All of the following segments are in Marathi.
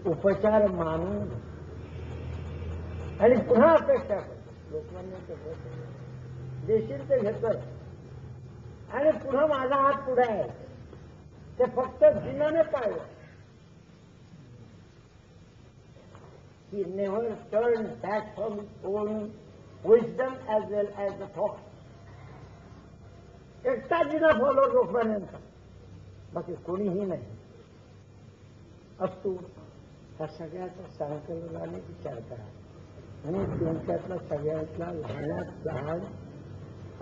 उपचार मानून आणि पुन्हा अपेक्षा करतो. लोकमान्य देशील ते घेतोय आणि पुन्हा माझा हात पुढे आहे. ते फक्त जिनाने पाळलं. He never turned back from his own wisdom as well as the thought. एकटा जिना फॉलो लोकमान्यांचा, बाकी कोणीही नाही. असतो त्या सगळ्याचा संकलनाने विचार करा आणि तुमच्यातला सगळ्यातला लहानात लहान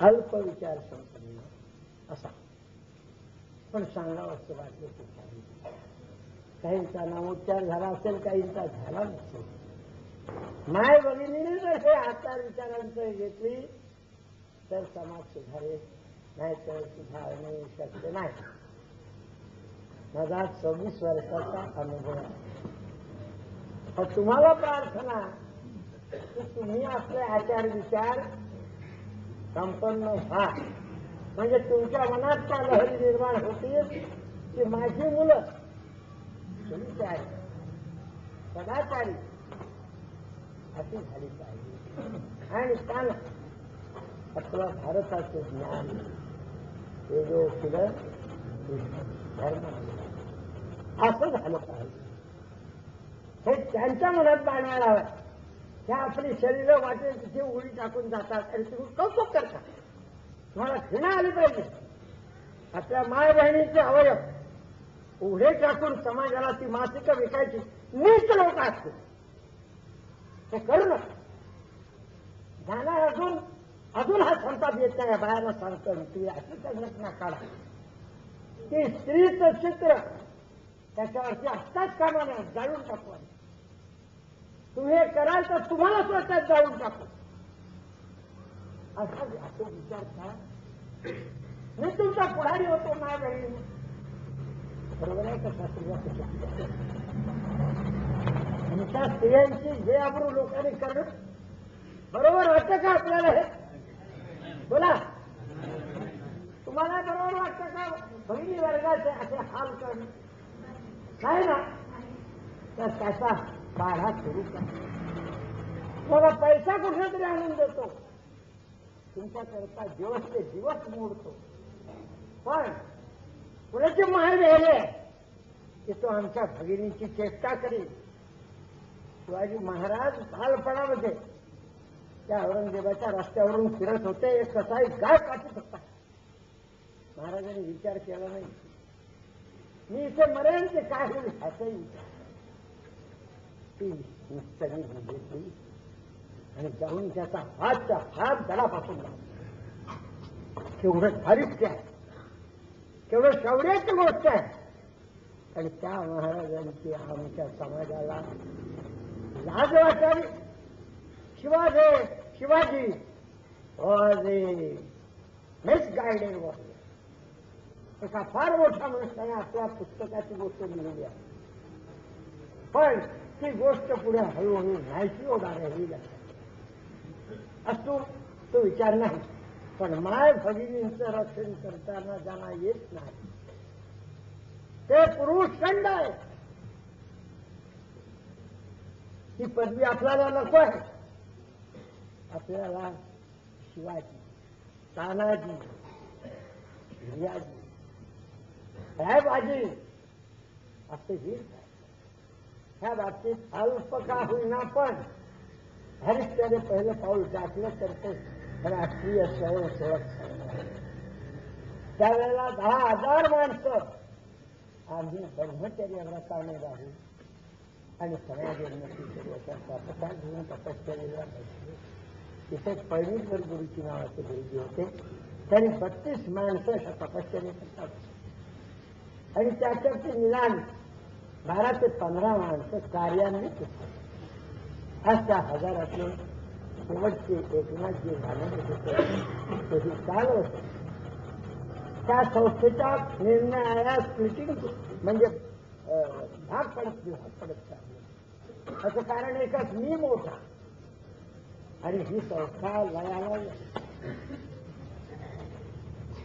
अल्प विचार संपन्न असा. पण सांगावं असं वाटलं ते काहींचा नामोच्चार झाला असेल, काहींचा झाला नसेल. माय भगिनीने जर हे आचार विचारांचं घेतली तर समाज सुधारेल, नाहीतर सुधारणे शक्य नाही. माझा 26 वर्षाचा अनुभव आहे. तर तुम्हाला प्रार्थना की तुम्ही आपले आचार विचार संपन्न व्हा, म्हणजे तुमच्या मनात त्या लहरी निर्माण होतील की माझी मुलं सुविचारी सदाचारी अशी झाली पाहिजे. आणि त्यानं आपलं भारताचं ज्ञान हे जो केलं धर्म असं झालं पाहिजे. हे त्यांच्या मनात बांधवायला हवं. त्या आपली शरीरं वाटेल तिथे उडी टाकून जातात आणि तुम्ही कौतुक करता. तुम्हाला घृणा आली पाहिजे. आपल्या माय बहिणीचे अवयव उघडे टाकून समाजाला ती मासिकं विकायची नीच लोक असतील. हे करू नका. जाणार अजून हा संताप येत नाही. बायांना सांगतो तुम्ही अशी संघटना काढा की स्त्रीचं चित्र त्याच्यावरती असताच कामा नाही, जाळून टाकू. तुम्ही हे कराल तर तुम्हाला स्वतःच जाळून टाकू. असा तो विचार करा. मी तुमचा पुढारी होतो माय बहिणी. बरोबर आहे का शास्त्रीय? आणि त्या स्त्रियांची हे आबरू लोकांनी करणं बरोबर वाटतं का आपल्याला? हे बोला, तुम्हाला बरोबर वाटतं का बहिणी वर्गाचे असे हाल करणं? नाही ना. तर त्याचा पाढा सुरू करा. मला पैसा कुठे तरी आणून देतो, तुमच्याकरता दिवस ते दिवस मोडतो. पण पुण्याची माहेर राहिले की तो आमच्या भगिनीची चेष्टा करील. शिवाजी महाराज बालपणामध्ये त्या औरंगजेबाच्या रस्त्यावरून फिरत होते. एक कसाही गाय कापत होता. महाराजांनी विचार केला नाही, मी इथे मरेन ते काय होईल ह्याचाही विचार. ती निश्चनी घेतली आणि जाऊन त्याचा हातचा हात गळापासून लावला. केवढं धारित्य आहे, केवढं शौर्याची गोष्ट आहे. आणि त्या महाराजांची आमच्या समाजाला लाज वाटावी. Shivaji was a misguided warrior. एका फार मोठ्या मनुष्याने आपल्या पुस्तकाची गोष्ट लिहिली आहे. पण ती गोष्ट पुढे हळूहळू नाहीशी होणार आहे. असतो तो विचार नाही. पण माय भगिनींचं रक्षण करताना ज्यांना येत नाही ते पुरुष खंड आहे. ही पदवी आपल्याला नको आहे. आपल्याला शिवाजी, तानाजी, भियाजी, साहेबाजी असे वीर. ह्या बाबतीत अल्प का होईना पण हरिश्चंद्र पहिलं पाऊल टाकलं तर ते राष्ट्रीय स्वयंसेवक संघ. त्यावेळेला 10,000 माणसं आम्ही ब्रह्मचर्य व्रताने राहू आणि समाजोन्नती करण्याचा प्रकार घेऊन तपश्चर्येला बसले. तिथे पैणीश्वर गुरुजी नावाचे गुरुजी होते. त्यांनी 32 माणसं अशा तपश्चर्य करतात आणि त्याच्याचे निदान 12 ते 15 माणसं कार्यान्वित होतात. आज त्या हजारातले शेवटचे एकनाथ जे झालेले होते तेही काल होते. त्या संस्थेचा निर्णय आया स्प्लिटिंग म्हणजे भाग पडत चालले. असं कारण एकच मी मोठा आणि ही संस्था लयाला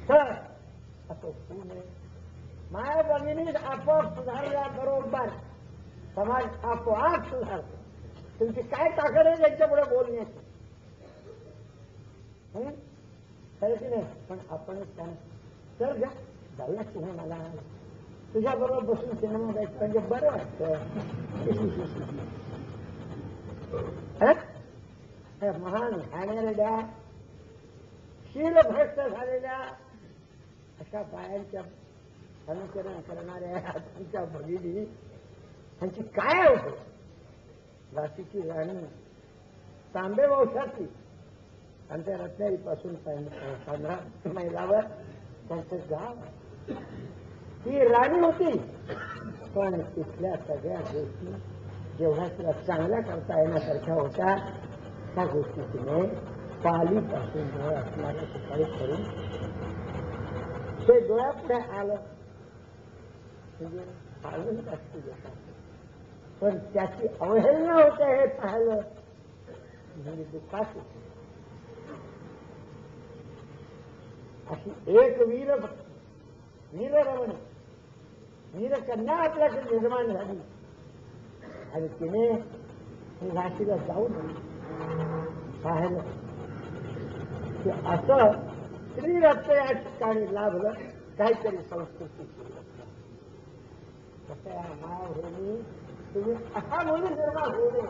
तर असं होऊ नये. माया भगिनी आपोआप सुधारल्या बरोबर समाज आपोआप सुधारतो. तुमची काय ताकद आहे त्यांच्यापुढे बोलण्याची? खरं की नाही? पण आपणच काय चल घ्या जाऊया सिनेमाला, तुझ्याबरोबर बसून सिनेमा जायचं म्हणजे बरं वाटतं. महान घाणेरड्या शीलभ्रष्ट झालेल्या अशा बायांच्या अनुकरण करणाऱ्या तुमच्या भगिनी त्यांची काय होतं? झाशीची राणी तांबे वंशाची आमच्या रत्नागिरीपासून 15 मैलावर त्यांचं गाव. ती राणी होती, पण तिथल्या सगळ्या गोष्टी जेव्हा तिला चांगल्या करता येण्यासारख्या होत्या त्या गोष्टी तिने पालीपासून डोळे असणाऱ्या ठिकाणी करून ते डोळ्यापुढे आलं म्हणजे आनंद असतो देतात. पण त्याची अवहेलना होते हे पाहिलं म्हणजे दुःखाच होते. अशी एक वीररमणी वीरकन्या आपल्याकडे निर्माण झाली आणि तिने झाशीला जाऊन पाहिलं की असं श्रीरत्न या ठिकाणी लाभलं काहीतरी संस्कृती. कसं या माया भगिनी तुम्ही असा मुली निर्माण होऊ नये.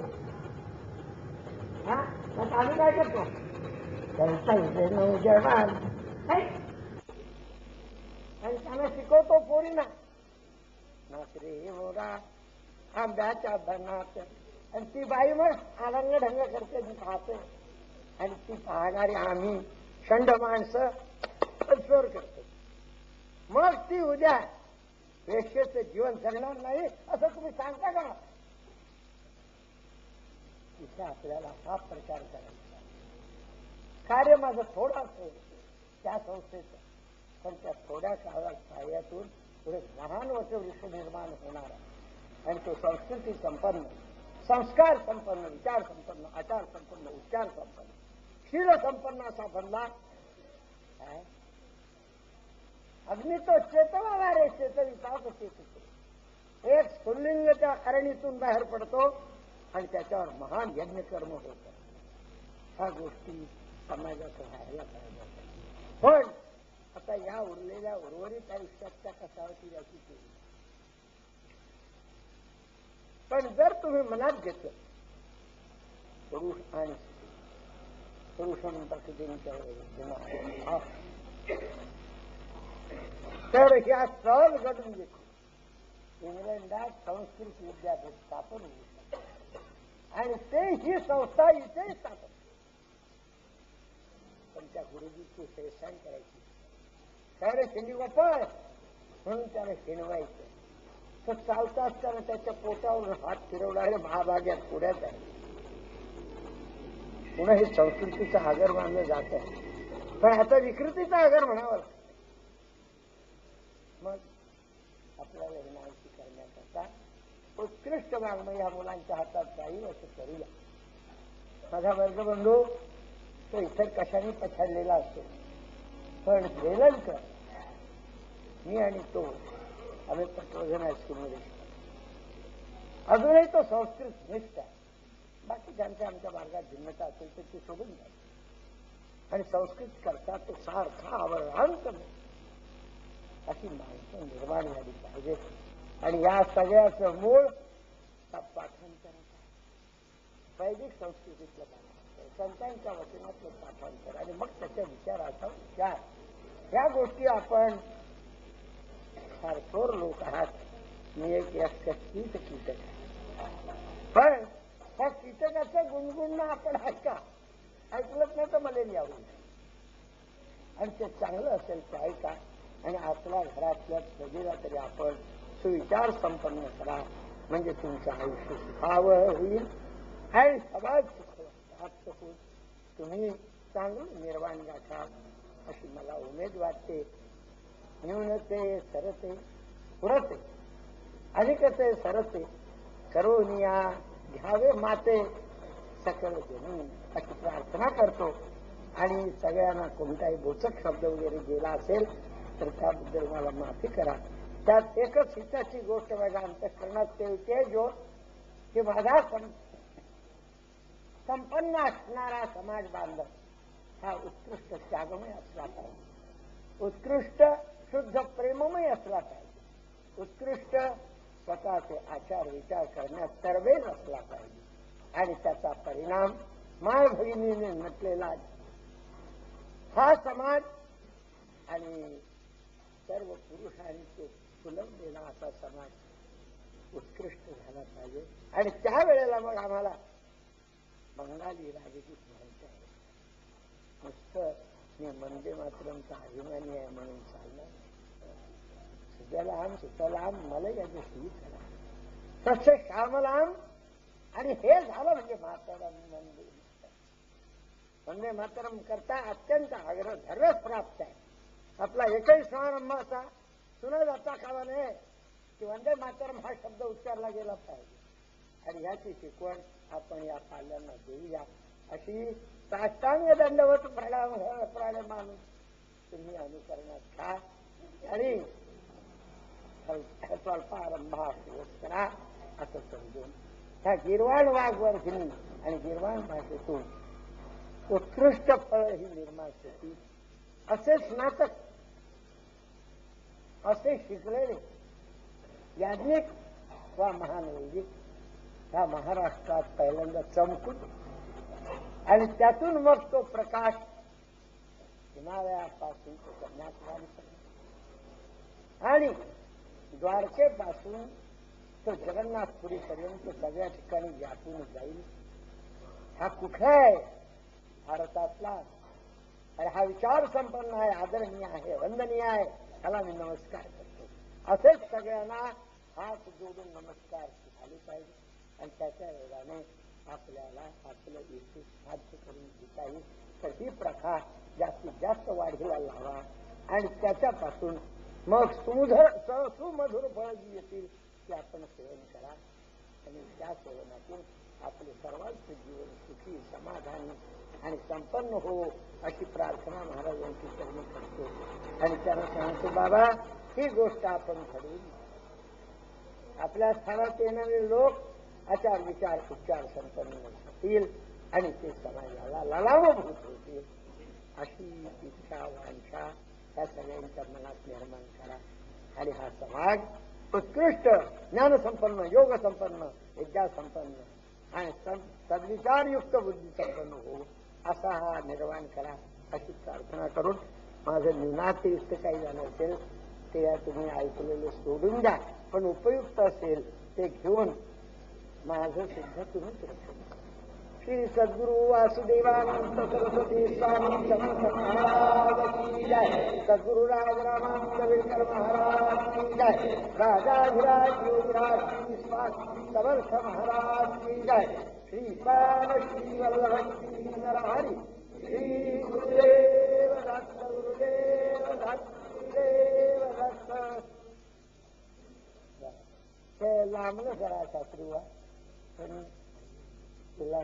मग आम्ही काय करतो? जवान आणि त्यांना शिकवतो पोरींना नोकरी मोरा आंब्याच्या बनात. आणि ती बाई मग आडंग ढंग करते पाहते आणि ती पाहणारी आम्ही षंड माणसं जोर करतो. मग ती उद्या वेश्येचं जीवन जगणार नाही असं तुम्ही सांगता का? इथे आपल्याला हा प्रचार करायचा. कार्य माझं थोडं असेल त्या संस्थेचं, पण त्या थोड्या काळात कार्यातून पुढे लहान वटवृक्ष निर्माण होणार आहे. आणि तो संस्कृती संपन्न, संस्कार संपन्न, विचार संपन्न, आचार संपन्न, उच्चार संपन्न, शील संपन्न असा बनला. अग्नी तो चेतवाला रे चेतविताच चेततो. एक स्फुल्लिंग त्या अरणीतून बाहेर पडतो आणि त्याच्यावर महान यज्ञकर्म होतं. ह्या गोष्टी समाजात व्हायला पाहिजे. पण आता या उरलेल्या उर्वरित आयुष्याच्या कशावरती याची केली. पण जर तुम्ही मनात घेतलं पुरुष आणि पुरुषांचा किती तर ह्या सहज घडून घेतो. इंग्लंडात संस्कृत विद्यापीठ स्थापन होईल आणि ते ही संस्था इथे स्थापन. पण त्या गुरुजीची सेवान करायची. त्याने शिंडी वापर म्हणून त्याला शिणवायचं. तर चालता असताना त्याच्या पोटावर हात फिरवणारे महाभाग्यात पुढ्यात आहे. पुन्हा हे संस्कृतीचा आगर मानलं जात आहे. पण आता विकृतीचा आगर म्हणावा लागतो. मग आपल्याला ही माहिती करण्याकरता उत्कृष्ट मागणं या मुलांच्या हातात जाईल असं करूया. माझा वर्गबंधू तो इतर कशाने पछाडलेला असतो, पण वेलणकर मी आणि तो आम्ही प्रबोधन हायस्कूलमध्ये अजूनही तो संस्कृत निष्ठ आहे. बाकी ज्यांच्या आमच्या मार्गात भिन्नता असेल तर ती सोडून जाईल आणि संस्कृत करता तो सारखा आवडणांत अशी माणसं निर्माण झाली पाहिजे. आणि या सगळ्याचं मूळ पाठांतराचं आहे. वैदिक संस्कृतीतलं पाठांतर, संतांच्या वचनातलं पाठांतर आणि मग त्याच्या विचाराचा विचार. या गोष्टी आपण फार थोर लोक आहात. मी एक कीट कीटक आहे. पण त्या कीटकाचं गुणगुणणं आपण ऐकलंच नाही तर मलेरिया होईल. आणि ते चांगलं असेल ते ऐका आणि आपल्या घरातल्या सगळ्याला तरी आपण सुविचार संपन्न करा. म्हणजे तुमचं आयुष्य सुखावं होईल आणि समाज प्राप्त होईल. तुम्ही चांगलं निर्वाण गाठा अशी मला उमेद वाटते. न्यूनते सरते पुरते अधिकते सरते करोनिया घ्यावे माते सकल जनी अशी प्रार्थना करतो. आणि सगळ्यांना कोणताही बोचक शब्द वगैरे गेला असेल तर त्याबद्दल मला माफी करा. त्यात एकच हिताची गोष्ट माझ्या अंतःकरणात ते जो की माझा संपन्न असणारा समाज बांधव हा उत्कृष्ट त्यागमय असला पाहिजे, उत्कृष्ट शुद्ध प्रेममय असला पाहिजे, उत्कृष्ट स्वतःचे आचार विचार करण्यात तरबेज असला पाहिजे. आणि त्याचा परिणाम माय भगिनीने म्हटलेला हा समाज आणि सर्व पुरुषांचे फुलवलेला असा समाज उत्कृष्ट झाला पाहिजे. आणि त्यावेळेला मग आम्हाला बंगाली राजगीत म्हणायचं आहे. नुसतं मी वंदे मातरमचा अभिमानी आहे म्हणून चालणार, सुजलाम सुफलाम मला याचे सुरू करा तसे श्यामलाम. आणि हे झालं म्हणजे मातरम वंदे मातरम करता अत्यंत आग्रह धर्मच प्राप्त आहे. आपला एकही समारंभ असा सुना जाता कामा नये की वंदे मातरम हा शब्द उच्चारला गेला पाहिजे. आणि ह्याची शिकवण आपण या पाल्यांना देऊया. अशी साष्टांग दंडवत प्रणाम मानून तुम्ही अनुकरणात घ्या आणि स्वल्पारंभा करा असं समजून ह्या गिरवाण वाघवर्धिनी आणि गिरवाण भाषेतून उत्कृष्ट फळ ही निर्माण होती. असे स्नातक, असे शिकलेले याज्ञिक वा महान वैदिक ह्या महाराष्ट्रात पहिल्यांदा चमकून आणि त्यातून मग तो प्रकाश हिमालयापासून तो कन्याकुमारीपर्यंत आणि द्वारकेपासून तो जगन्नाथपुरीपर्यंत सगळ्या ठिकाणी व्यापून जाईल. हा कुठला आहे? भारतातला. आणि हा विचार संपन्न आहे, आदरणीय आहे, वंदनीय आहे, त्याला मी नमस्कार करतो. असेच सगळ्यांना हात जोडून नमस्कार झाले पाहिजे. आणि त्याच्या वेगाने आपल्याला आपलं इच्छित साध्य करून घेता येईल. तर ही प्रथा जास्तीत जास्त वाढीला लावा आणि त्याच्यापासून मग सुमधुर फळ जी येतील ते आपण सेवन करा. आणि त्या सेवनातून आपले सर्वांचे जीवन सुखी, समाधानी आणि संपन्न हो अशी प्रार्थना महाराजांची चरणी करतो. आणि त्यांना सांगतो, बाबा ही गोष्ट आपण घडवून आपल्या स्थानात येणारे लोक आचार विचार उच्चार संपन्न होतील आणि ते समाजाला ललामभूत होतील. अशी इच्छा वांछा ह्या सगळ्यांच्या मनात निर्माण करा. आणि हा समाज उत्कृष्ट ज्ञानसंपन्न, योग संपन्न, विद्या संपन्न आणि सद्विचारयुक्त बुद्धी संपन्न हो असा हा निर्माण करा अशी प्रार्थना करून माझं निनातीर्थ काही झालं असेल ते तुम्ही ऐकलेले सोडून द्या. पण उपयुक्त असेल ते घेऊन माझं सिद्ध तुम्ही करू. श्री सद्गुरु वासुदेवानंद सरस्वती स्वामी समर्थ महाराज की जय. सद्गुरु राजरामानंद विठ्ठल महाराज की जय. राजाधिराज योगीराज श्री स्वामी समर्थ महाराज की जय. श्रीपाद श्री वल्लभ श्री नरहरी श्री गुरुदेव दत्त गुरुदेव दत्त गुरुदेव दत्त. ते लांबलं जरा शास्त्रीवा पण तिला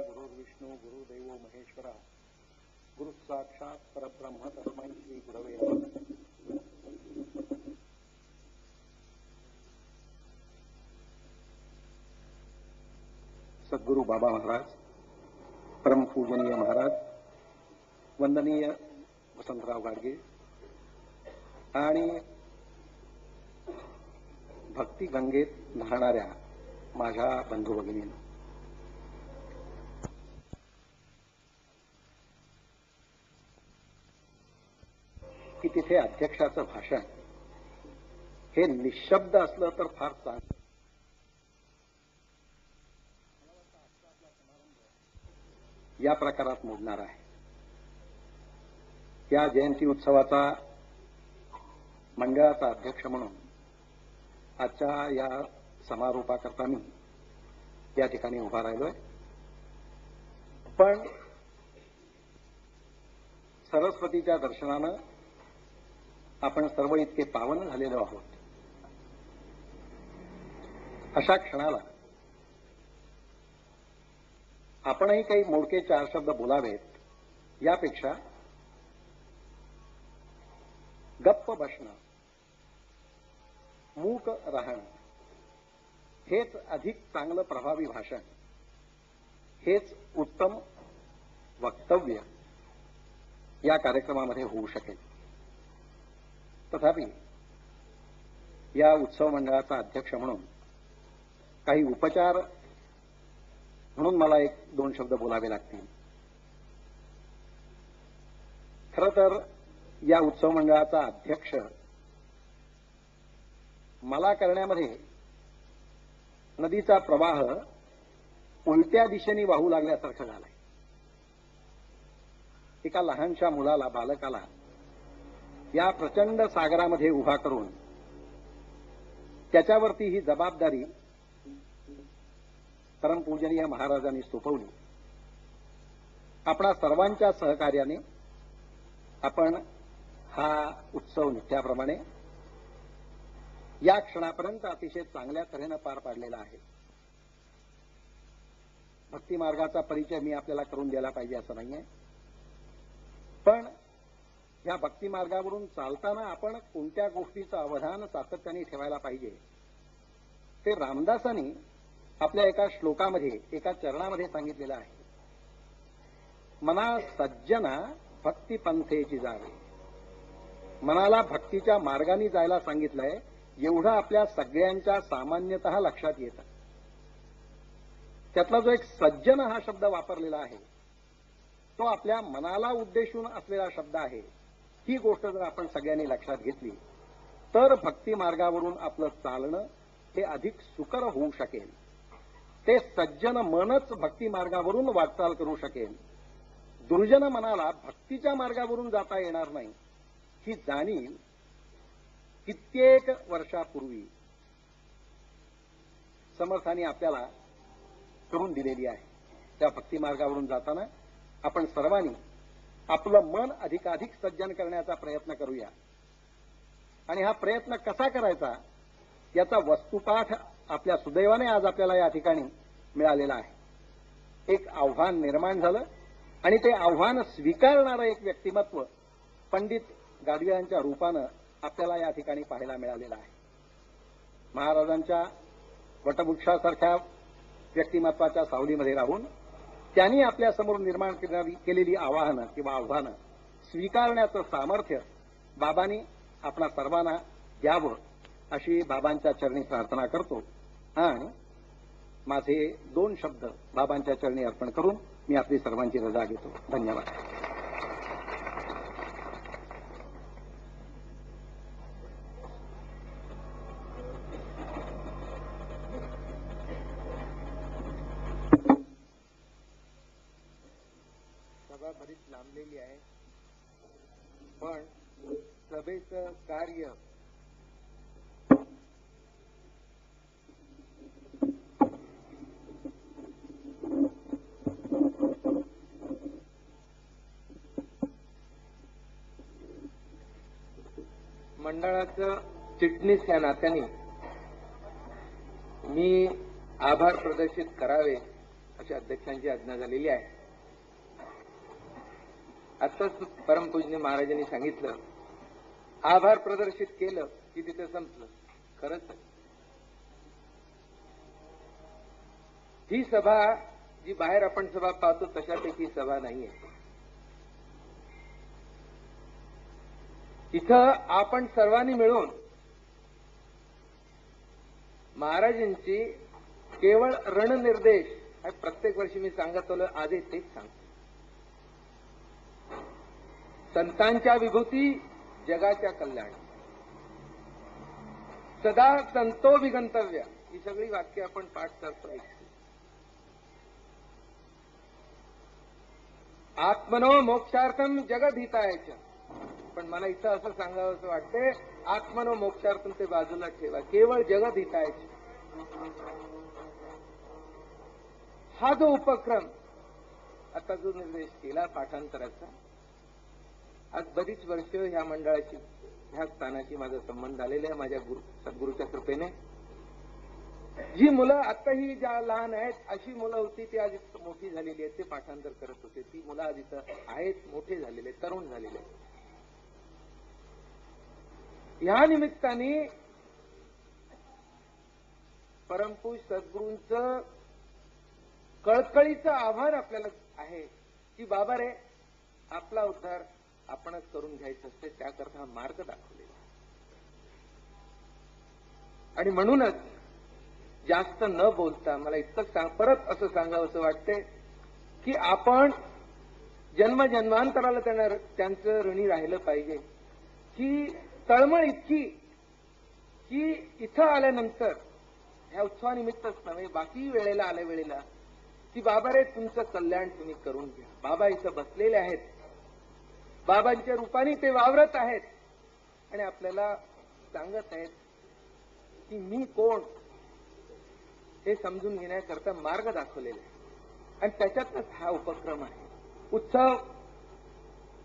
गुरुर्विष्णू गुरुदेवो महेश्वरा गुरु साक्षात परब्रह्म तस्मै श्री गुरवे नमः. सद्गुरु बाबा महाराज, परमपूजनीय महाराज, वंदनीय वसंतराव गाडगे आणि भक्ती गंगेत न्हाणाऱ्या माझ्या बंधू भगिनींनो, की तिथे अध्यक्षाचं भाषण हे निशब्द असलं तर फार चांगलं. या प्रकारात मोडणार आहे. या जयंती उत्सवाचा मंडळाचा अध्यक्ष म्हणून आजच्या या समारोपाकरता मी या ठिकाणी उभा राहिलोय. पण सरस्वतीच्या दर्शनानं आपण सर्व इतके पावन झालेलो आहोत. अशा क्षणाला आपणही काही मोडके 4 शब्द बोलावेत यापेक्षा गप्प बसणं, मूक राहणं हेच अधिक चांगलं प्रभावी भाषण, हेच उत्तम वक्तव्य या कार्यक्रमामध्ये होऊ शकेल. तथापि या उत्सव मंडळाचा अध्यक्ष म्हणून काही उपचार म्हणून मला 1-2 शब्द बोलावे लागतील. खरं तर या उत्सव मंडळाचा अध्यक्ष मला करण्यामध्ये नदीचा प्रवाह उलट्या दिशेने वाहू लागल्यासारखं झालंय. एका लहानशा मुलाला, बालकाला या प्रचंड सागरामध्ये उभा करून त्याच्यावरती ही जबाबदारी परमपूजनीय महाराजांनी सोपवली. आपणा सर्वांच्या सहकार्याने आपण हा उत्सव नित्याप्रमाणे या क्षणापर्यंत अतिशय चांगल्या तऱ्हेनं पार पाडलेला आहे. भक्ती मार्गाचा परिचय मी आपल्याला करून द्यायला पाहिजे असं नाहीये, पण या भक्ती मार्गावरून चालताना आपण कोणत्या गोष्टीचं अवधान सातत्याने ठेवायला पाहिजे ते रामदासांनी आपल्या एका श्लोकामध्ये, एका चरणामध्ये सांगितलेलं आहे. मना सज्जना भक्ती पंथेची जावे. मनाला भक्तीच्या मार्गाने जायला सांगितलंय. एवढं आपल्या सगळ्यांच्या सामान्यतः लक्षात येतं. त्यातला जो एक सज्जन हा शब्द वापरलेला आहे तो आपल्या मनाला उद्देशून असलेला शब्द आहे. ही गोष्ट जर आपण सगळ्यांनी लक्षात घेतली तर भक्ती मार्गावरून आपलं चालणं हे अधिक सुकर होऊ शकेल. ते सज्जन मनच भक्ती मार्गावरून वाटचाल करू शकेल. दुर्जन मनाला भक्तीच्या मार्गावरून जाता येणार नाही ही जाणीव कित्येक वर्षापूर्वी समर्थांनी आपल्याला करून दिलेली आहे. त्या भक्ती मार्गावरून जाताना आपण सर्वांनी आपलं मन अधिकाधिक सज्जन करण्याचा प्रयत्न करूया. आणि हा प्रयत्न कसा करायचा याचा वस्तुपाठ आपल्या सुदैवाने आज आपल्याला या ठिकाणी मिळालेला आहे. एक आव्हान निर्माण झालं आणि ते आव्हान स्वीकारणारं एक व्यक्तिमत्व पंडित गाडगे यांच्या रूपानं आपल्याला या ठिकाणी पाहायला मिळालेलं आहे. महाराजांच्या वटवृक्षासारख्या व्यक्तिमत्वाच्या सावलीमध्ये राहून त्यांनी आपल्यासमोर निर्माण केलेली आव्हानं किंवा आव्हानं स्वीकारण्याचं सामर्थ्य बाबांनी आपणा सर्वांना द्यावं अशी बाबांच्या चरणी प्रार्थना करतो. आणि माझे 2 शब्द बाबांच्या चरणी अर्पण करून मी आपली सर्वांची रजा घेतो. धन्यवाद. सभा बरीच लांबलेली आहे, पण सभेचं कार्य मंडळाचं चिटणीस या नात्याने मी आभार प्रदर्शित करावे अशी अध्यक्षांची आज्ञा झालेली आहे. आत्ताच परमपूजनीय महाराजांनी सांगितलं, आभार प्रदर्शित केलं की तिथे संपलं. खरंच ही सभा जी बाहेर आपण सभा पाहतो तशापैकी सभा नाहीये. इथं आपण सर्वांनी मिळून महाराजांची केवळ रणनिर्देश प्रत्येक वर्षी मी सांगत आलो, आजही तेच सांगतो. संतांच्या विभूती जगाच्या कल्याण, सदा संतो विगंतव्य, ही सगळी वाक्य आपण पाठ करतो, ऐकतो. आत्मनो मोक्षार्थम जगद्हितायच. पण मला इथं असं सांगावं असं वाटतंय, आत्मनो मोक्षार्थम ते बाजूला ठेवा, केवळ जगद्हितायच हा जो उपक्रम आता जो निर्देश केला पाठांतराचा, आज बरीच वर्ष ह्या मंडळाची, ह्या स्थानाची माझा संबंध आलेला आहे माझ्या सद्गुरूच्या कृपेने. जी मुलं आताही ज्या लहान आहेत अशी मुलं होती ती आज इथं मोठी झालेली आहेत, ते पाठांतर करत होते. ती मुलं आज इथं आहेत, मोठे झालेले, तरुण झालेले. या निमित्ताने परमपूज्य सद्गुरूंचं कळकळीचं आव्हान आपल्याला आहे की बाबा रे, आपला उद्धार आपणच करून घ्यायचं असते, त्याकरता हा मार्ग दाखवलेला. आणि म्हणूनच जास्त न बोलता मला इतकंच परत असं सांगावं असं वाटतंय की आपण जन्मजन्मांतराला त्यांचं ऋणी राहिलं पाहिजे. की तळमळ इतकी की इथं आल्यानंतर ह्या उत्सवानिमित्तच नव्हे, बाकी वेळेला आल्या वेळेला की बाबा रे, तुमचं कल्याण तुम्ही करून घ्या. बाबा इथं बसलेले आहेत, बाबांच्या रूपाने ते वावरत आहेत आणि आपल्याला सांगत आहेत की मी कोण हे समजून घेण्याकरता मार्ग दाखवलेला आहे. आणि त्याच्यातच हा उपक्रम आहे. उत्सव,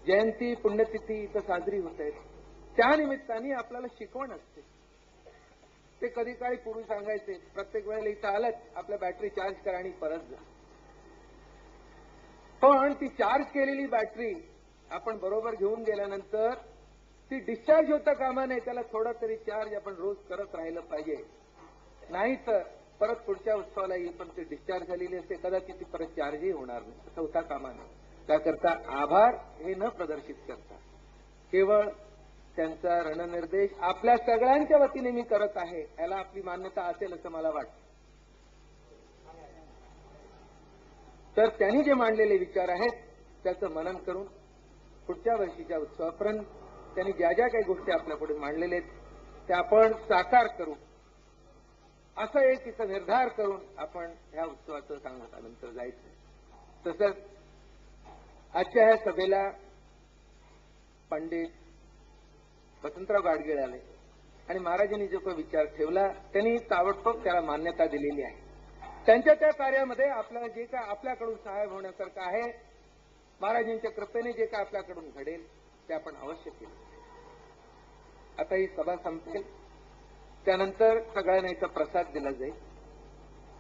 जयंती, पुण्यतिथी इथं साजरी होत आहेत, त्या निमित्ताने आपल्याला शिकवण असते. ते कधी काळी पूर्वी सांगायचे, प्रत्येक वेळेला इथं आलंच आपल्या बॅटरी चार्ज करा आणि परत जा. पण ती चार्ज केलेली बॅटरी आपण बरोबर घेऊन गेल्यानंतर ती डिस्चार्ज होता कामा नये. त्याला थोडा तरी चार्ज आपण रोज करत राहिलं पाहिजे. नाही तर परत पुढच्या उत्सवाला येईल पण ती डिस्चार्ज झालेली असते, कदाचित ती परत चार्जही होणार नाही. असं होता कामा नये. त्याकरता आभार हे न प्रदर्शित करता केवळ त्यांचा रणनिर्देश आपल्या सगळ्यांच्या वतीने मी करत आहे, याला आपली मान्यता असेल असं मला वाटतं. तर त्यांनी जे मांडलेले विचार आहेत त्याचं मनन करून पुढच्या वर्षीच्या उत्सवापर्यंत त्यांनी ज्या ज्या काही गोष्टी आपल्यापुढे मांडलेल्या आहेत त्या आपण साकार करू, असं एक इथं निर्धार करून आपण ह्या उत्सवाचं सांगतानंतर जायचं. तसंच आजच्या ह्या सभेला पंडित वसंतराव गाडगीळ आले आणि महाराजांनी जो काही विचार ठेवला त्यांनी ताबडतोब त्याला मान्यता दिलेली आहे. त्यांच्या त्या कार्यामध्ये आपल्याला जे काय आपल्याकडून सहाय्य होण्यासारखं आहे, महाराजांच्या कृपेने जे काय आपल्याकडून घडेल ते आपण अवश्य केलं. आता ही सभा संपेल, त्यानंतर सगळ्यांना इथं प्रसाद दिला जाईल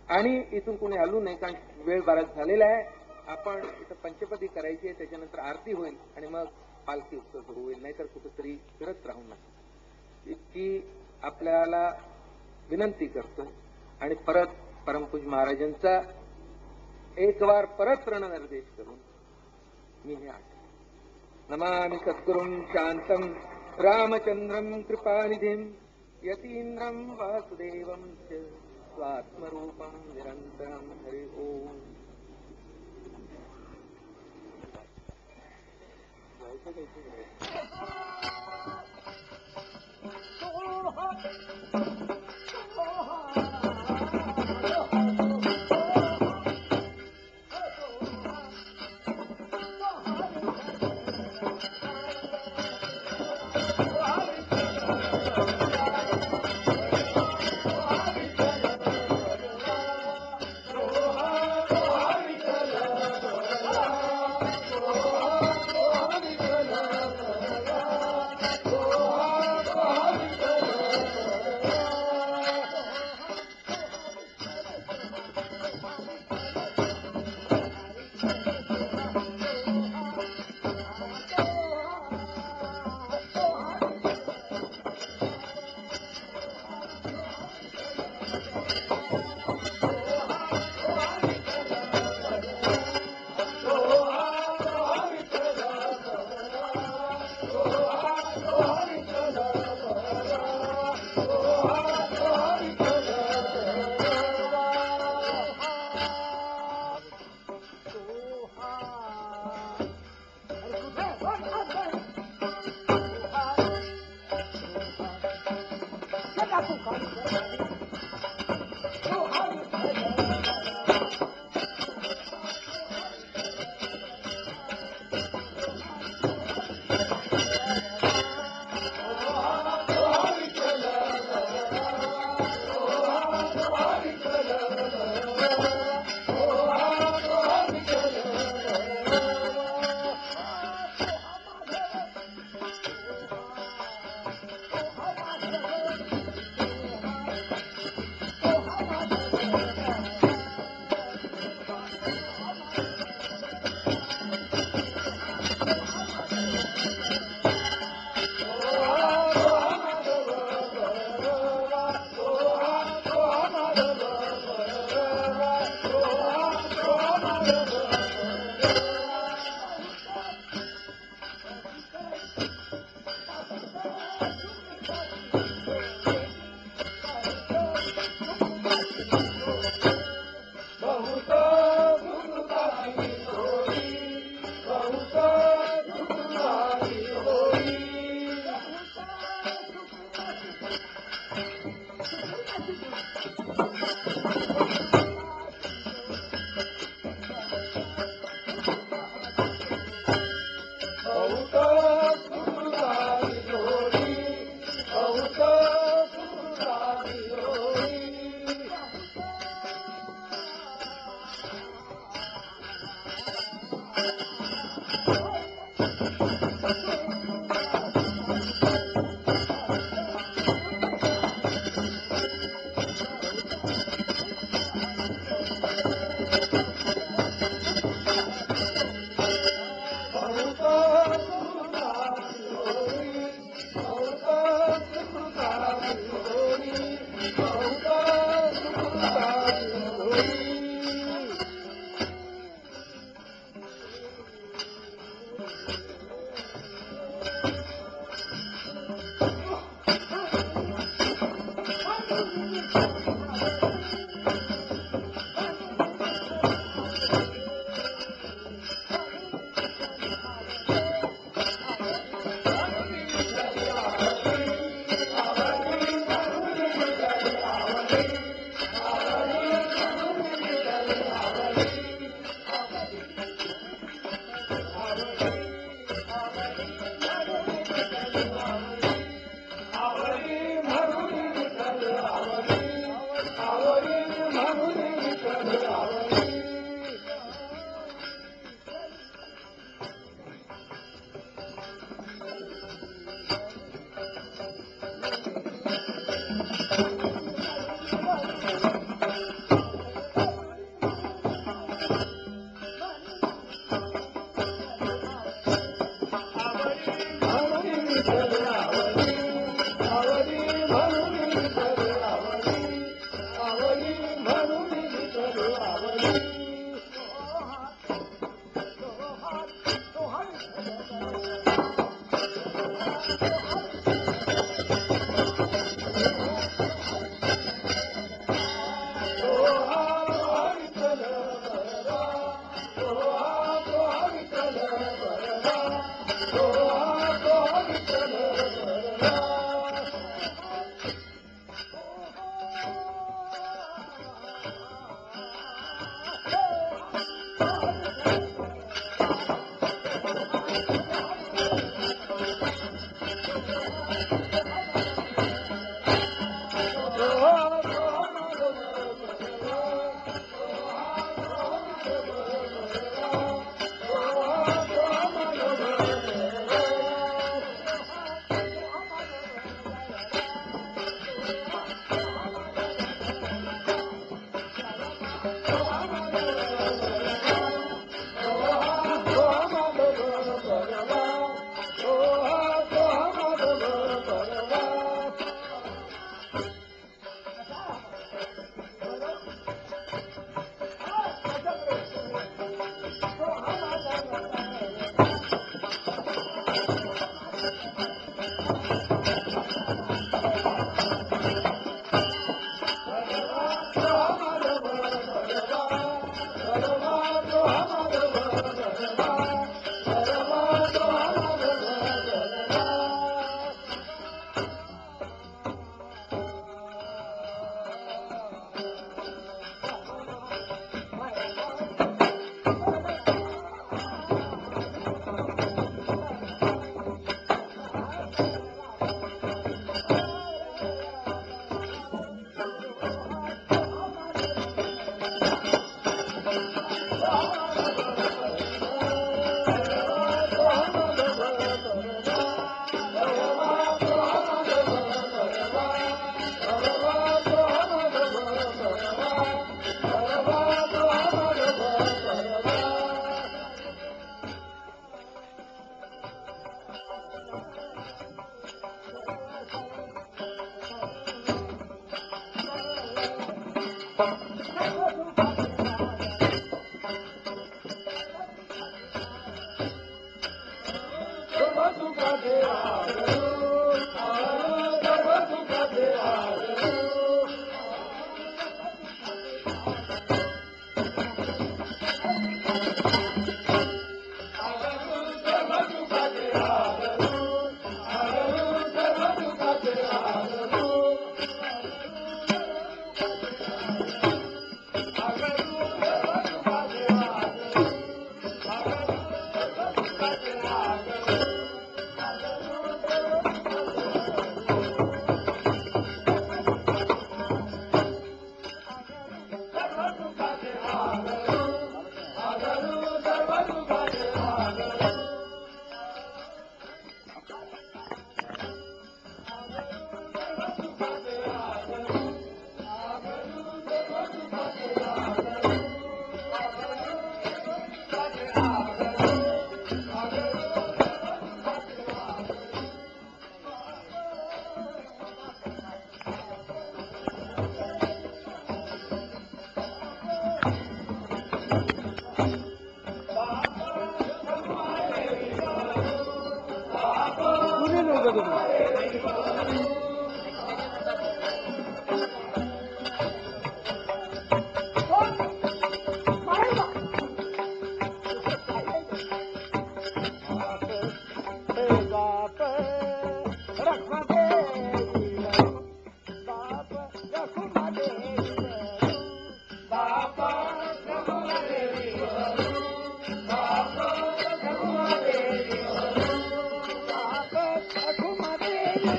आणि इथून कोणी हलू नाही, कारण वेळ बराच झालेला आहे. आपण इथं पंचपदी करायची आहे, त्याच्यानंतर आरती होईल आणि मग पालखी उत्सव सुरू होईल. नाहीतर कुठेतरी फिरत राहू नका इतकी आपल्याला विनंती करतो. आणि परत परमपूज्य महाराजांचा एक वार परत रणनिर्देश करून मी हे आठवतो. नमामि सद्गुरुं शांतं रामचंद्रं कृपानिधिं यतीन्द्रं वासुदेवं च स्वात्मरूपं निरन्तरं. हरि ओम.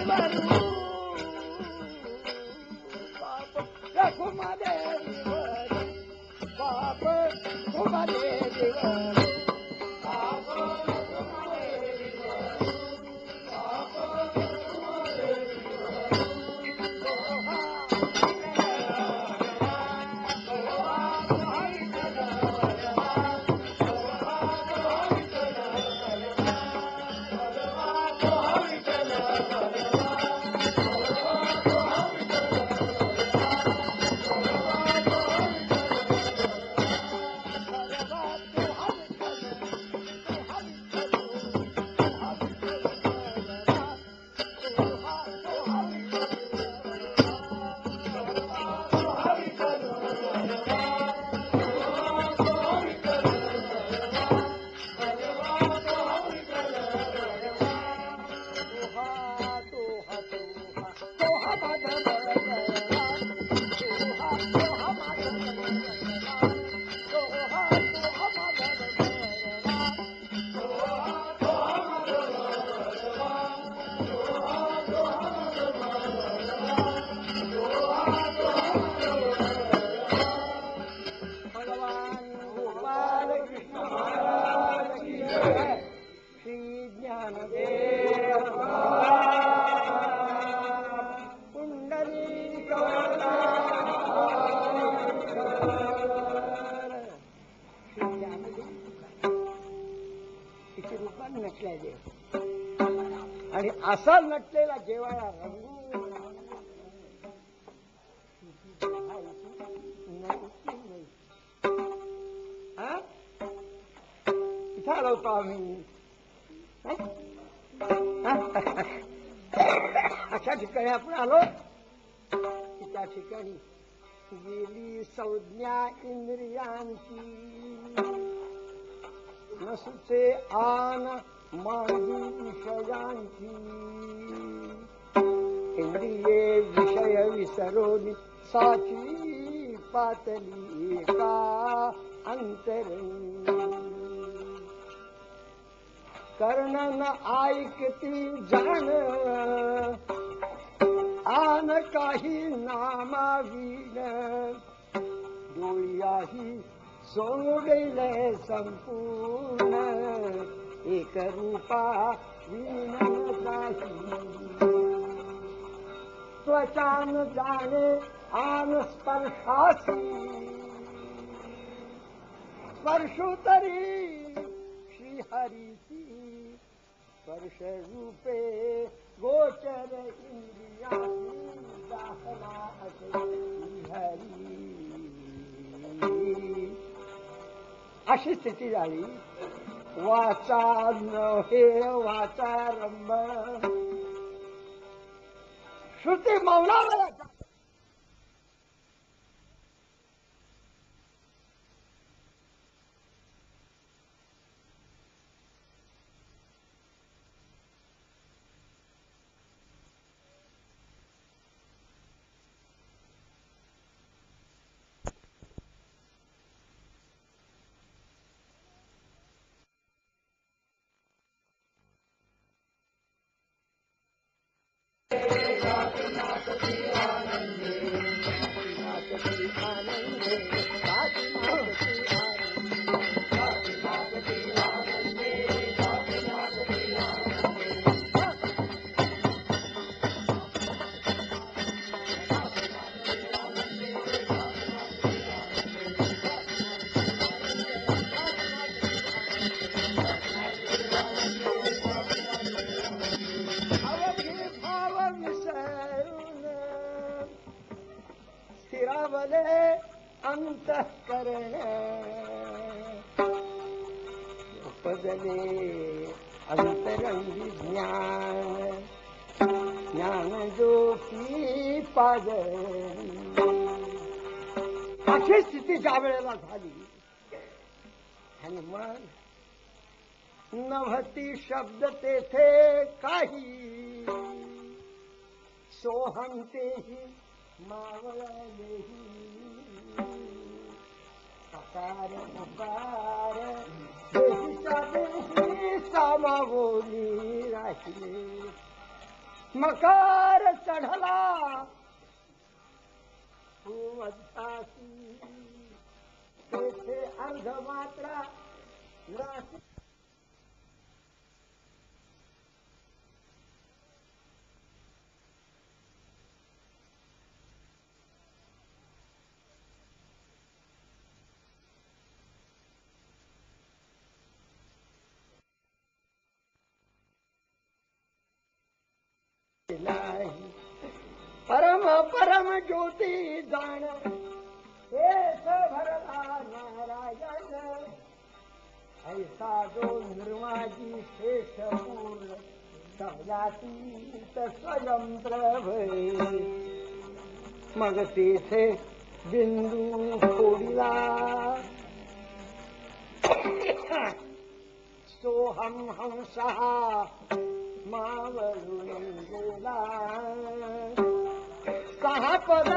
देवरू बाप रघुमते देवरू बाप रघुमते देवरू बाप रघुमते देवरू बाप रघुमते आणि असा नटलेला जेवायला रंगू इथं आलो होतो आम्ही अशा ठिकाणी आपण आलो की त्या ठिकाणी गेली संज्ञा इंद्रियांची नसुचे आन मांडी विषयांची इंद्रिये विषय विसरून साची पातली का अंतरंगी कर्ण न ऐकती जाण आन काही नामावीन डोळ्याही सोडले संपूर्ण एक रूपा विन काही त्वचान जाणे आन स्पर्शासी स्पर्शू तरी श्रीहरीची स्पर्श रूपे गोचर इंद्रियाची दाखला असे श्रीहरी अशी स्थिती झाली वाचा हे वाचारंभ श्रुती मौनाला अंतःकरण उपजले अंतरंगी ज्ञान ज्ञान जो की पाजळी अशी स्थिती ज्या वेळेला झाली आणि मग नभती शब्द तेथे काही सोहम तेही मावळलेही अकार उकार देहीच्या देही सामावोनी राहिले मकार चढला भूमध्यासी तेथे अर्ध मात्रा राशी परम परम ज्योती जाण शेष भरला नारायण ऐसा जो निर्माजी शेष पूर्ण सवलातीत स्वयं प्रभय मग तेथे बिंदू फोडला सोहम हंसः मावळून गेला सहा पद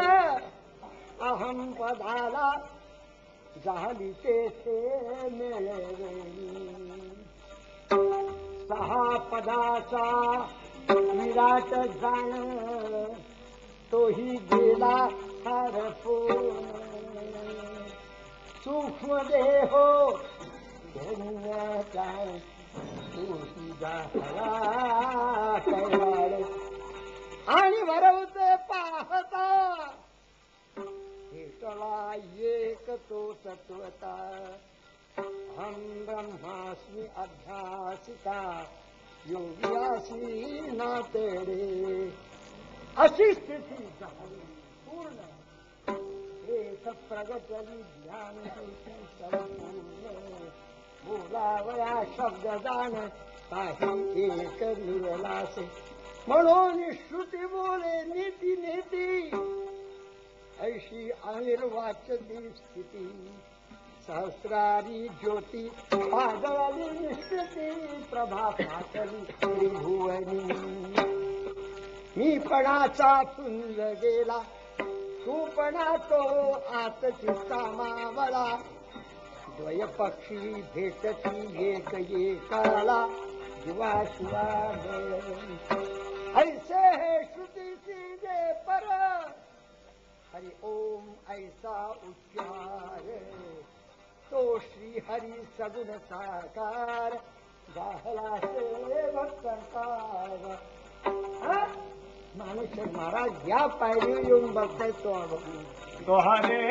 अहम पदाला झाली तेथे मिळवेली सहा पदाचा विराट जाण तोही गेला हरपून सूक्ष्म देहो धन्याचा आणि वरवते पाहता भेटला एक तो तत्वता हम ब्रह्मास्मी अभ्यासिता योग्यासी ना तेडे अशी स्थिती झाली पूर्ण एक प्रगतली ध्यान संपूर्ण बोलावया शब्द जाण काही एक निर्लासे म्हणून श्रुती बोले नीती नीती ऐशी अनिर्वाचली स्थिती सहस्रारी ज्योती पादळली निष्कृती प्रभा फाटली त्रिभुवनी मीपणाचा पुंज गेला तूपणा तो आतची सामावला द्वय पक्षी भेटती एक एकाला जीवा शिवा ऐसे हे श्रुतीची जे पर हरि ओम ऐसा उच्चार तो श्री हरी सगुण साकार गाहला सेवक करतार माणूस महाराज या पायरी येऊन बघताय तो दोहारे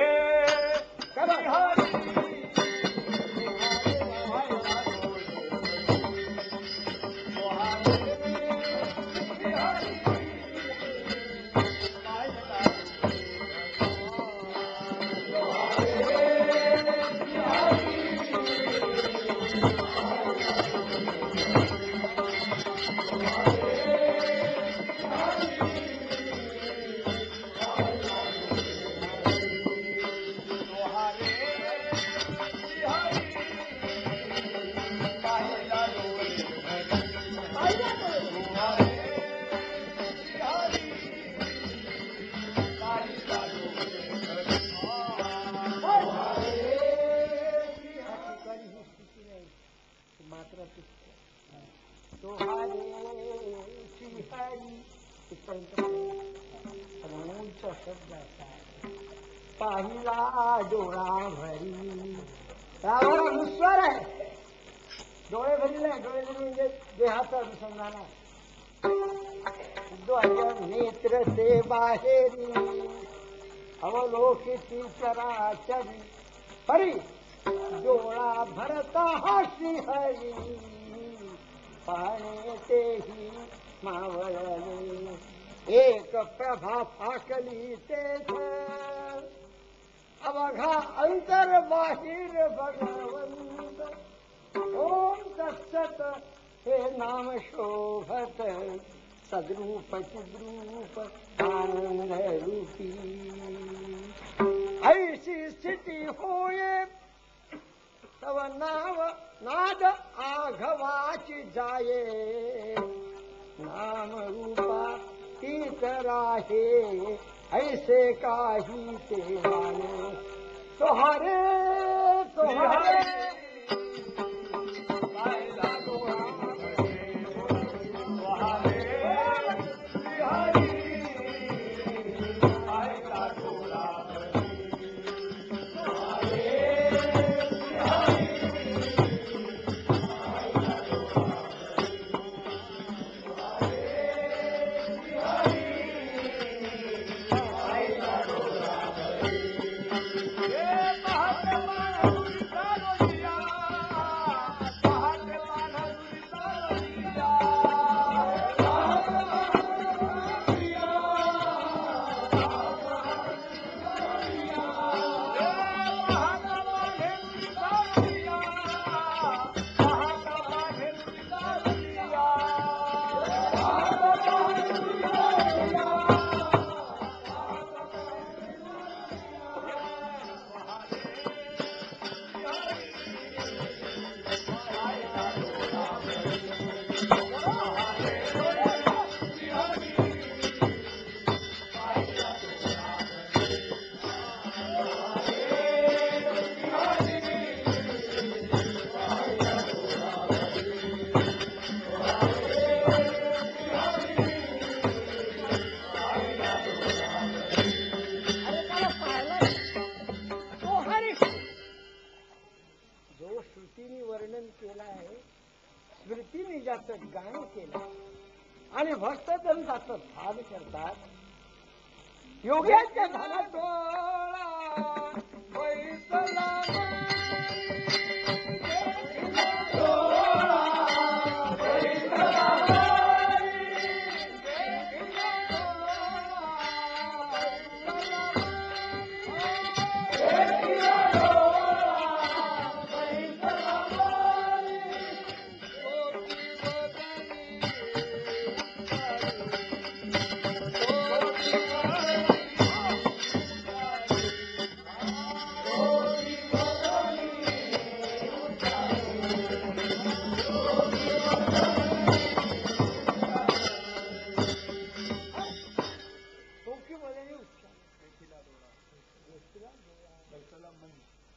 पाहिला डोळा भरी त्यावर अनुस्वार आहे डोळे भरी नाही डोळे भरी म्हणजे देहाचा अनुसंधान आहे नेत्र ते बाहेरी अवलोकिती चराचरी हरी डोळा भरता हा श्रीहरी पाहणे तेही मावळले एक प्रभा फाकली तेथ अवघा अंतर बाहिर भगवंत ओम तत्सत हे नाम शोभत सद्रूप चिद्रूप आनंद रूपी ऐसी स्थिती होये तव नाव नाद आघवाची जाये नाम रूपा तीतर आहे ऐसे काही ते माने तोहारे तोहारे आणि भक्तजन त्याचं ध्यान करतात. योग्याच्या ध्यानात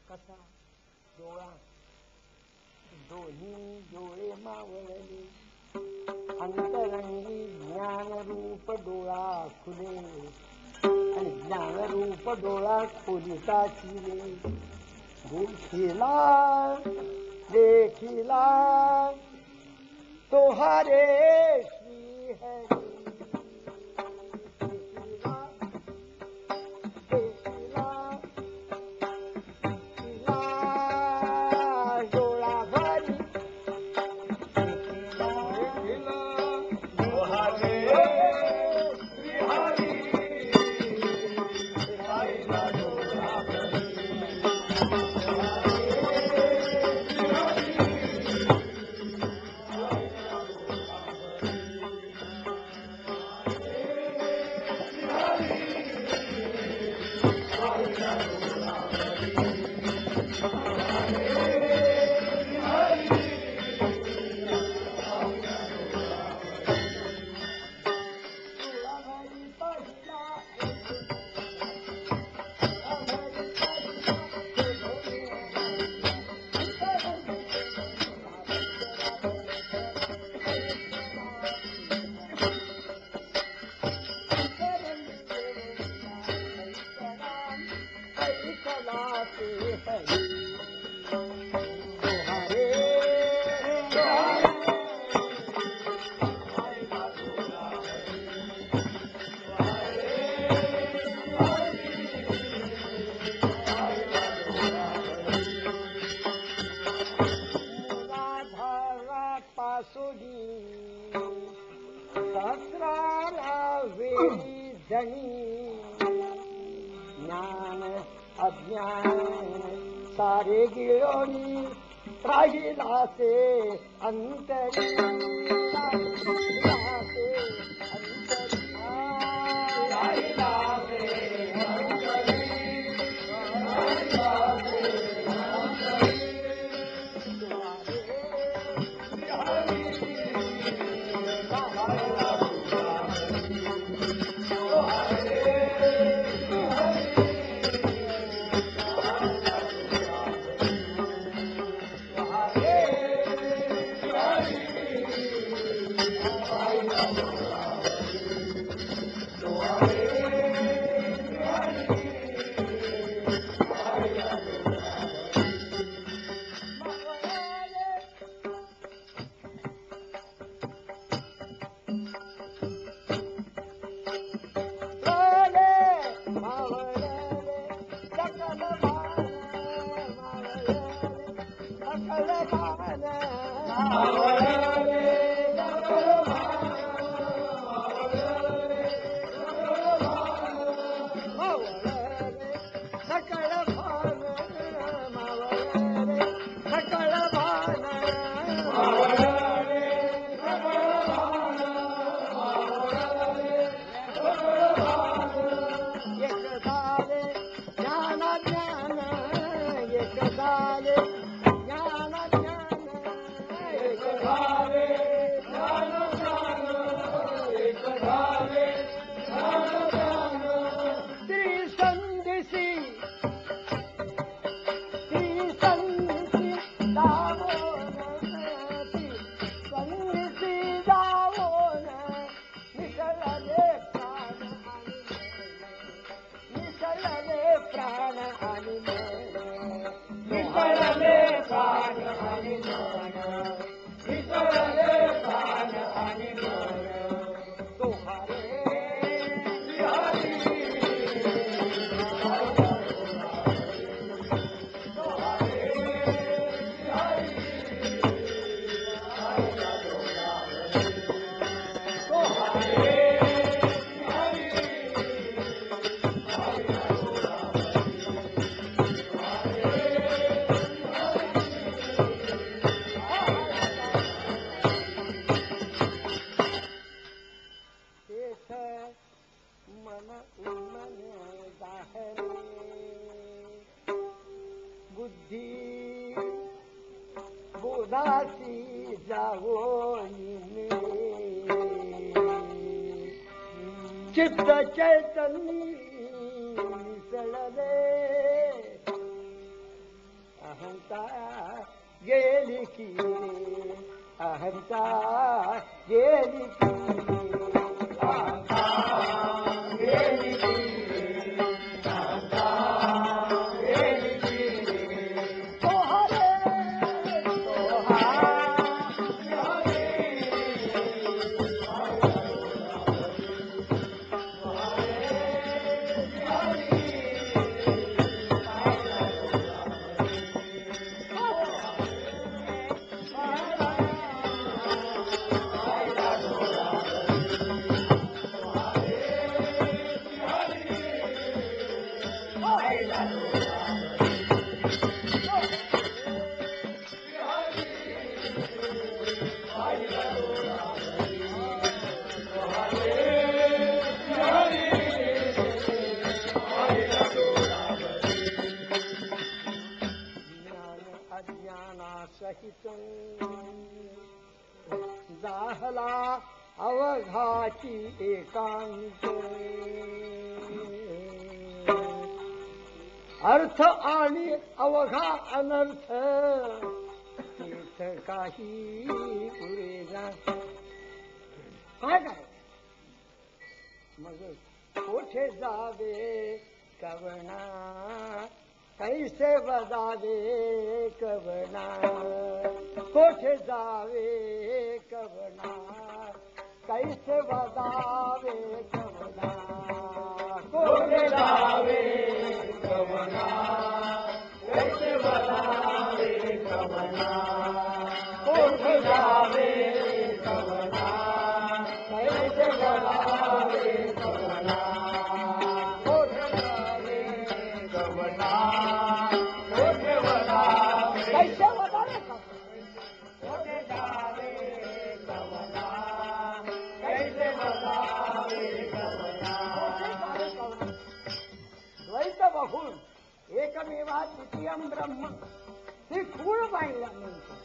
कसा डोळा दोन्ही डोळे मावळले अंतरंगी ज्ञानरूप डोळा खुले आणि ज्ञानरूप डोळा खोलिता शिरे देखिला देखिला तोहारे श्री हरी ज्ञान अज्ञान सारे गिळोनी राहिलासे अंतरी राहिलासे Hare मन उन्मने जाहरे बुद्धी बोधासी जावो चित्त चैतन्य मिसळले अहंता गेली की अहंता गेली की अहंता गेली की अहंता गेली की तोहरे जाहला अवघाची एकांत अर्थ आणि अवघा अनर्थ तीर्थ काही पुरेना काय काय मग कोठे जावे कवना कैसे बजावे कवना कोठे जावे कवना कैसे बजावे कवना कोठे जावे कवना कैसे बजावे कवना कोठे जावे कवना कैसे बजावे कवना कोठे जावे कवना कोठे बजावे कैसे बजावे कोठे जावे कवना कैसे बजावे कवना द्वैत बहुल एकमेवा द्वितीयम ब्रह्म हे खूळ पाहिल्यानंतर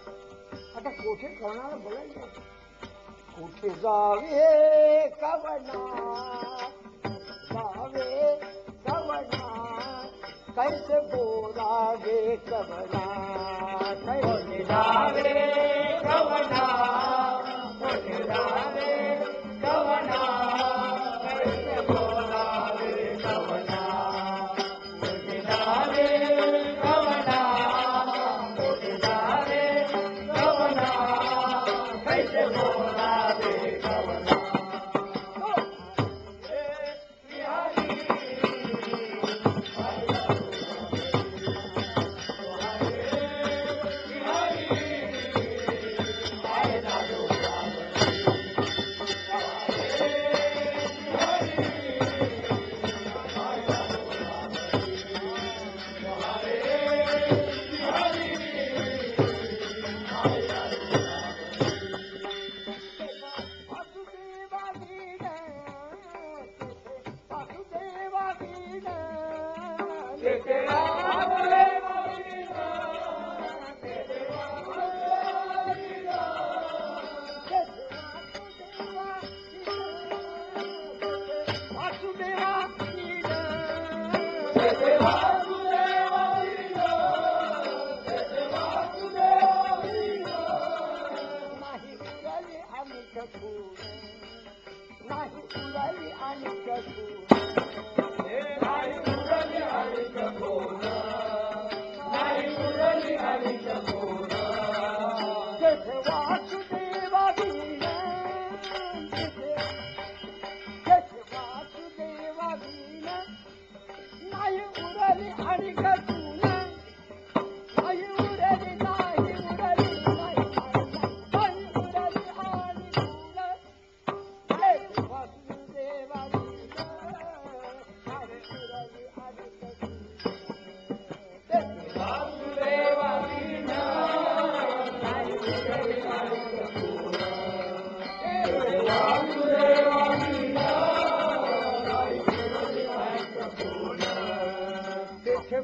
आता कोठे कळणार बोलायचं कुठे जावे कवना जावे कवना कैसे बोलावे कवना कैसे जावे कवना कुठे जावे कवना कैसे बोलावे कवना कुठे जावे कवना कुठे जावे कवना कैसे बोलावे कवना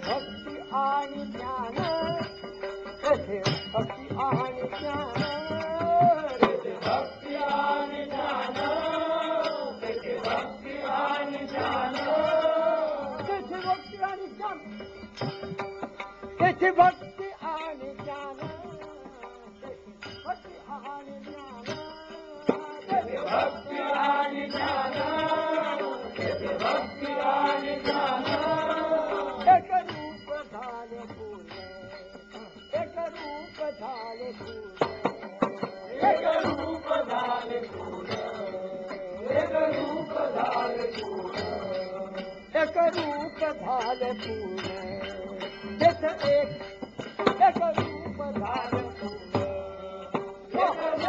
भक्ती आणि ज्ञान, तेथे भक्ती आणि ज्ञान, तेथे भक्ती आणि ज्ञान, तेथे भक्ती आणि ज्ञान, तेथे भक्ती आणि ज्ञान, तेथे भक्ती आणि ज्ञान, भक्ती आणि ज्ञान, तेथे भक्ती आणि ज्ञान, तेथे भक्ती आणि ज्ञान, एक रूप झाले पूर्ण, एक रूप झाले पूर्ण, एक रूप झाले पूर्ण, एक रूप झाले पूर्ण, एक रूप झाले पूर्ण, तेथे एक रूप झाले पूर्ण, एक रूप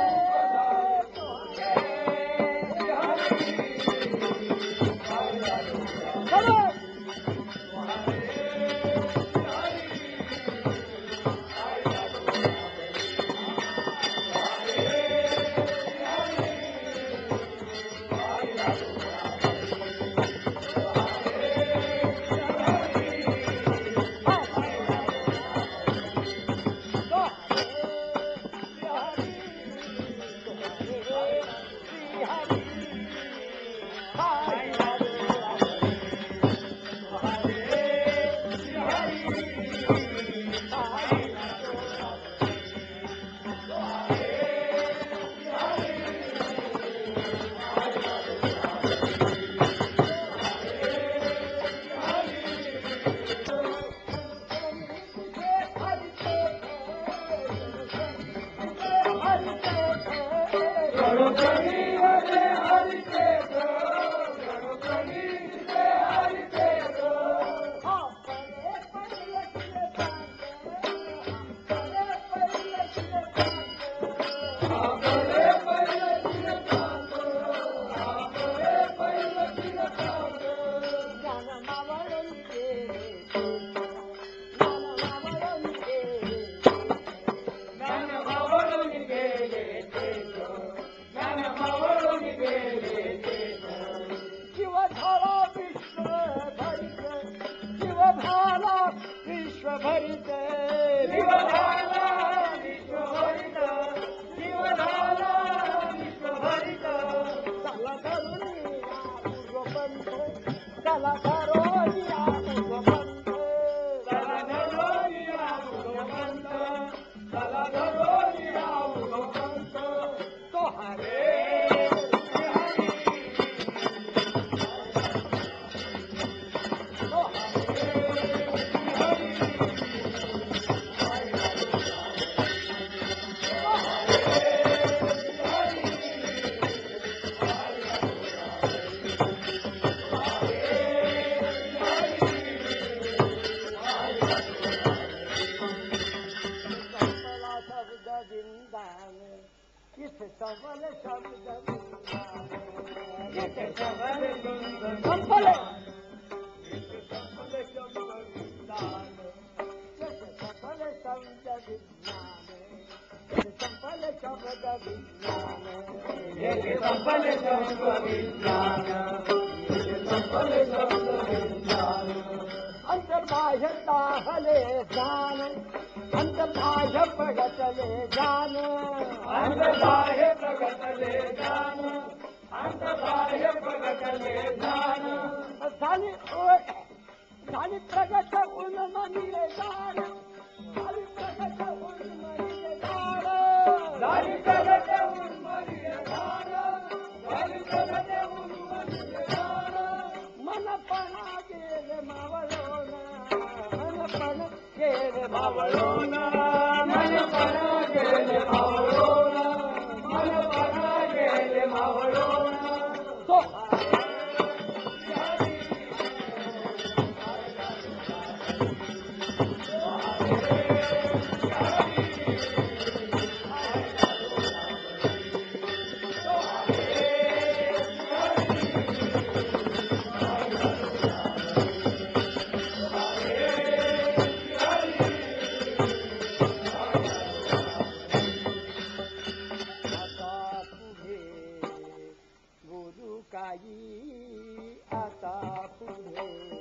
अंतर्बाह्यताहले जान, अंतर्बाह्य प्रगतले जान, अंतर्बाह्य प्रगतले जान, अंतर्बाह्य प्रगतले जान, झाली प्रगत उन्मनीले जान, झाली प्रगत उन्मनीले जान, झाली प्रगत उन्मनीले जान, झाली प्रगत उन्मनीले जान, मनपणा गेले मावळोन, मनपणा गेले मावळोन, मनपणा गेले मावळोन, मनपणा गेले मावळोन, आता पुढे